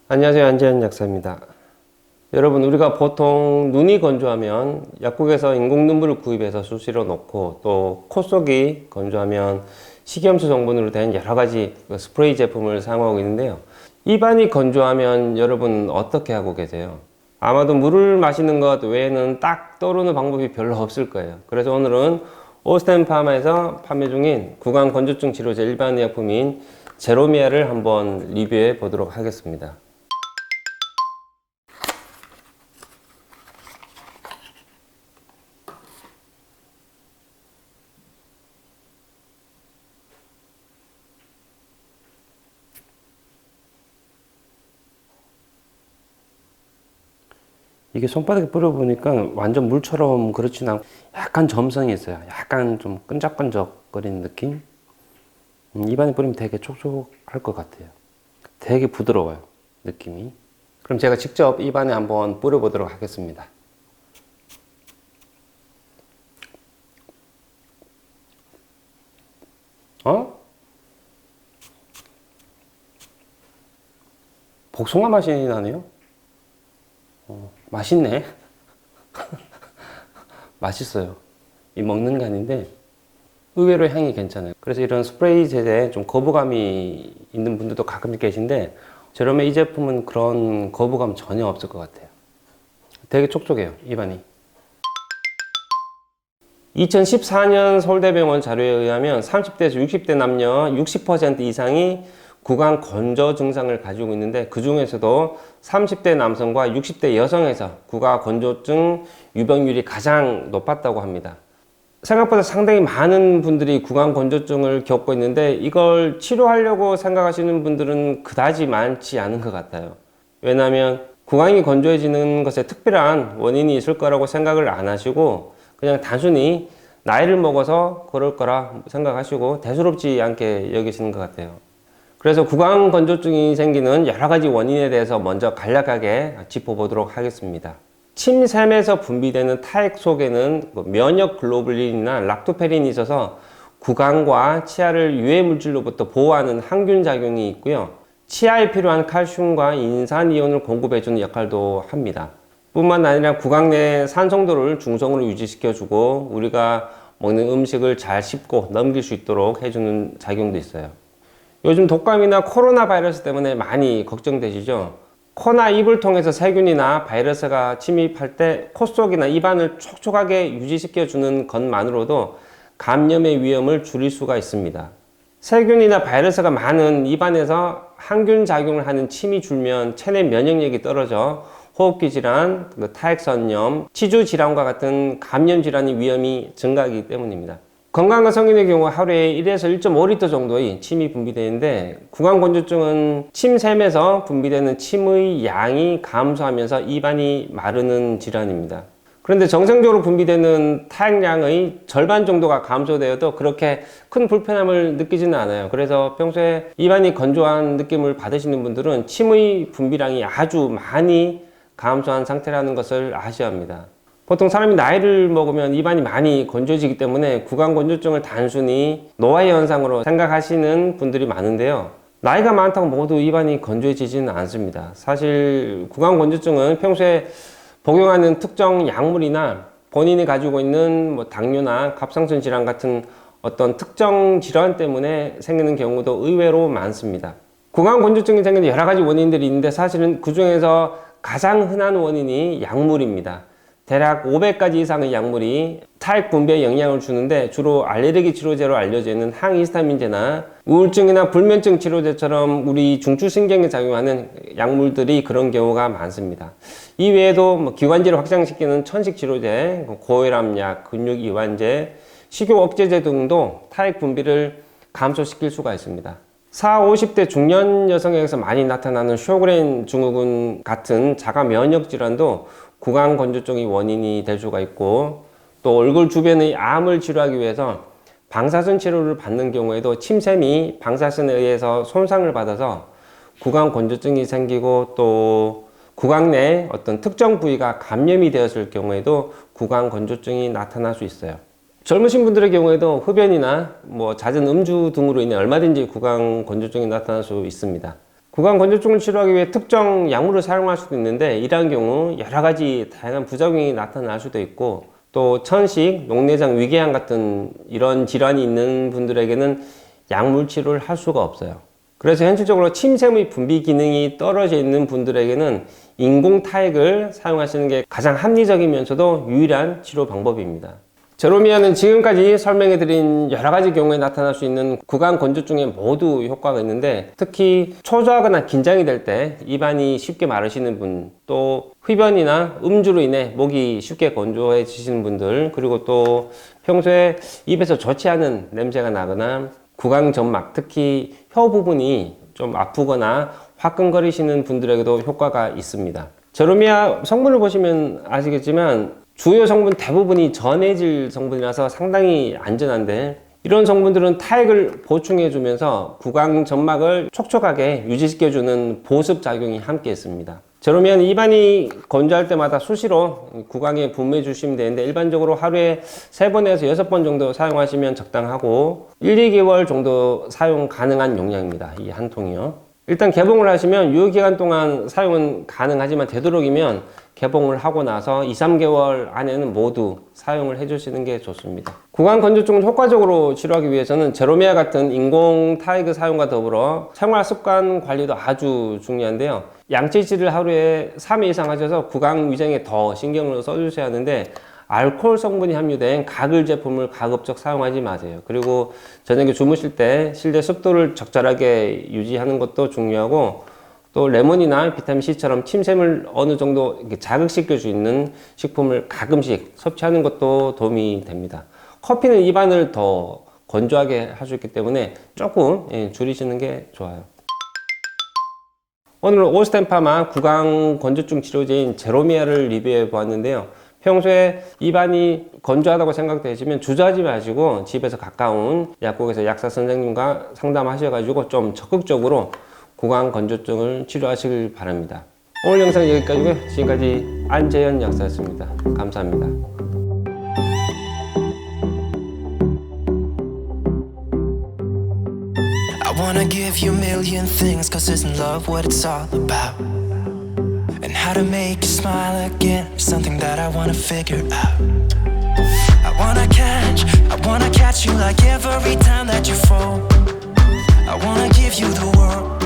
안녕하세요. 안재현 약사입니다. 여러분, 우리가 보통 눈이 건조하면 약국에서 인공 눈물을 구입해서 수시로 놓고, 또 코 속이 건조하면 식이염수 성분으로 된 여러 가지 스프레이 제품을 사용하고 있는데요. 입안이 건조하면 여러분 어떻게 하고 계세요? 아마도 물을 마시는 것 외에는 딱 떠오르는 방법이 별로 없을 거예요. 그래서 오늘은 오스템 파마에서 판매 중인 구강 건조증 치료제 일반 의약품인 제로미아를 한번 리뷰해 보도록 하겠습니다. 이게 손바닥에 뿌려보니까 완전 물처럼 그렇진 않고 약간 점성이 있어요. 약간 좀 끈적끈적거리는 느낌? 입안에 뿌리면 되게 촉촉할 것 같아요. 되게 부드러워요, 느낌이. 그럼 제가 직접 입안에 한번 뿌려보도록 하겠습니다. 어? 복숭아 맛이 나네요? 맛있네. 맛있어요. 이 먹는 게 아닌데 의외로 향이 괜찮아요. 그래서 이런 스프레이 제제에 좀 거부감이 있는 분들도 가끔 계신데 제롬의 이 제품은 그런 거부감 전혀 없을 것 같아요. 되게 촉촉해요, 입안이. 2014년 서울대병원 자료에 의하면 30대에서 60대 남녀 60% 이상이 구강 건조 증상을 가지고 있는데, 그 중에서도 30대 남성과 60대 여성에서 구강 건조증 유병률이 가장 높았다고 합니다. 생각보다 상당히 많은 분들이 구강 건조증을 겪고 있는데, 이걸 치료하려고 생각하시는 분들은 그다지 많지 않은 것 같아요. 왜냐하면 구강이 건조해지는 것에 특별한 원인이 있을 거라고 생각을 안 하시고, 그냥 단순히 나이를 먹어서 그럴 거라 생각하시고 대수롭지 않게 여기시는 것 같아요. 그래서 구강 건조증이 생기는 여러 가지 원인에 대해서 먼저 간략하게 짚어보도록 하겠습니다. 침샘에서 분비되는 타액 속에는 면역 글로불린이나 락토페린이 있어서 구강과 치아를 유해 물질로부터 보호하는 항균 작용이 있고요. 치아에 필요한 칼슘과 인산이온을 공급해주는 역할도 합니다. 뿐만 아니라 구강 내 산성도를 중성으로 유지시켜주고 우리가 먹는 음식을 잘 씹고 넘길 수 있도록 해주는 작용도 있어요. 요즘 독감이나 코로나 바이러스 때문에 많이 걱정되시죠? 코나 입을 통해서 세균이나 바이러스가 침입할 때 코 속이나 입안을 촉촉하게 유지시켜주는 것만으로도 감염의 위험을 줄일 수가 있습니다. 세균이나 바이러스가 많은 입안에서 항균 작용을 하는 침이 줄면 체내 면역력이 떨어져 호흡기 질환, 타액선염, 치주 질환과 같은 감염 질환의 위험이 증가하기 때문입니다. 건강한 성인의 경우 하루에 1에서 1.5리터 정도의 침이 분비되는데, 구강 건조증은 침샘에서 분비되는 침의 양이 감소하면서 입안이 마르는 질환입니다. 그런데 정상적으로 분비되는 타액량의 절반 정도가 감소되어도 그렇게 큰 불편함을 느끼지는 않아요. 그래서 평소에 입안이 건조한 느낌을 받으시는 분들은 침의 분비량이 아주 많이 감소한 상태라는 것을 아셔야 합니다. 보통 사람이 나이를 먹으면 입안이 많이 건조해지기 때문에 구강 건조증을 단순히 노화의 현상으로 생각하시는 분들이 많은데요. 나이가 많다고 모두 입안이 건조해지지는 않습니다. 사실 구강 건조증은 평소에 복용하는 특정 약물이나 본인이 가지고 있는 당뇨나 갑상선 질환 같은 어떤 특정 질환 때문에 생기는 경우도 의외로 많습니다. 구강 건조증이 생기는 여러 가지 원인들이 있는데, 사실은 그 중에서 가장 흔한 원인이 약물입니다. 대략 500가지 이상의 약물이 타액 분비에 영향을 주는데, 주로 알레르기 치료제로 알려져 있는 항히스타민제나 우울증이나 불면증 치료제처럼 우리 중추신경에 작용하는 약물들이 그런 경우가 많습니다. 이 외에도 기관지를 확장시키는 천식 치료제, 고혈압약, 근육 이완제, 식욕 억제제 등도 타액 분비를 감소시킬 수가 있습니다. 40, 50대 중년 여성에게서 많이 나타나는 쇼그렌 증후군 같은 자가 면역 질환도 구강 건조증이 원인이 될 수가 있고, 또 얼굴 주변의 암을 치료하기 위해서 방사선 치료를 받는 경우에도 침샘이 방사선에 의해서 손상을 받아서 구강 건조증이 생기고, 또 구강 내 어떤 특정 부위가 감염이 되었을 경우에도 구강 건조증이 나타날 수 있어요. 젊으신 분들의 경우에도 흡연이나 잦은 음주 등으로 인해 얼마든지 구강 건조증이 나타날 수 있습니다. 구강 건조증을 치료하기 위해 특정 약물을 사용할 수도 있는데 이러한 경우 여러 가지 다양한 부작용이 나타날 수도 있고 또 천식, 녹내장 위궤양 같은 이런 질환이 있는 분들에게는 약물 치료를 할 수가 없어요. 그래서 현실적으로 침샘의 분비 기능이 떨어져 있는 분들에게는 인공 타액을 사용하시는 게 가장 합리적이면서도 유일한 치료 방법입니다. 제로미아는 지금까지 설명해드린 여러 가지 경우에 나타날 수 있는 구강 건조증에 모두 효과가 있는데 특히 초조하거나 긴장이 될 때 입안이 쉽게 마르시는 분, 또 흡연이나 음주로 인해 목이 쉽게 건조해지시는 분들, 그리고 또 평소에 입에서 좋지 않은 냄새가 나거나 구강 점막, 특히 혀 부분이 좀 아프거나 화끈거리시는 분들에게도 효과가 있습니다. 제로미아 성분을 보시면 아시겠지만 주요 성분 대부분이 전해질 성분이라서 상당히 안전한데 이런 성분들은 타액을 보충해 주면서 구강 점막을 촉촉하게 유지시켜주는 보습 작용이 함께 있습니다. 제로미아는 입안이 건조할 때마다 수시로 구강에 분무해 주시면 되는데 일반적으로 하루에 3번에서 6번 정도 사용하시면 적당하고 1, 2개월 정도 사용 가능한 용량입니다. 이 한 통이요. 일단 개봉을 하시면 유효기간 동안 사용은 가능하지만 되도록이면 개봉을 하고 나서 2, 3개월 안에는 모두 사용을 해주시는 게 좋습니다. 구강 건조증을 효과적으로 치료하기 위해서는 제로미아 같은 인공 타액의 사용과 더불어 생활 습관 관리도 아주 중요한데요. 양치질을 하루에 3회 이상 하셔서 구강 위생에 더 신경을 써주셔야 하는데 알코올 성분이 함유된 가글 제품을 가급적 사용하지 마세요. 그리고 저녁에 주무실 때 실내 습도를 적절하게 유지하는 것도 중요하고 또 레몬이나 비타민C처럼 침샘을 어느 정도 이렇게 자극시킬 수 있는 식품을 가끔씩 섭취하는 것도 도움이 됩니다. 커피는 입안을 더 건조하게 할 수 있기 때문에 조금 줄이시는 게 좋아요. 오늘은 오스템파마 구강 건조증 치료제인 제로미아를 리뷰해 보았는데요. 평소에 입안이 건조하다고 생각되시면 주저하지 마시고 집에서 가까운 약국에서 약사 선생님과 상담하셔가지고 좀 적극적으로 구강 건조증을 치료하시길 바랍니다. 오늘 영상 여기까지고요. 지금까지 안재현 약사였습니다. 감사합니다. I wanna give you a million things, 'cause isn't love what it's all about? And how to make you smile again is something that I wanna figure out. I wanna catch you like every time that you fall. I wanna give you the world.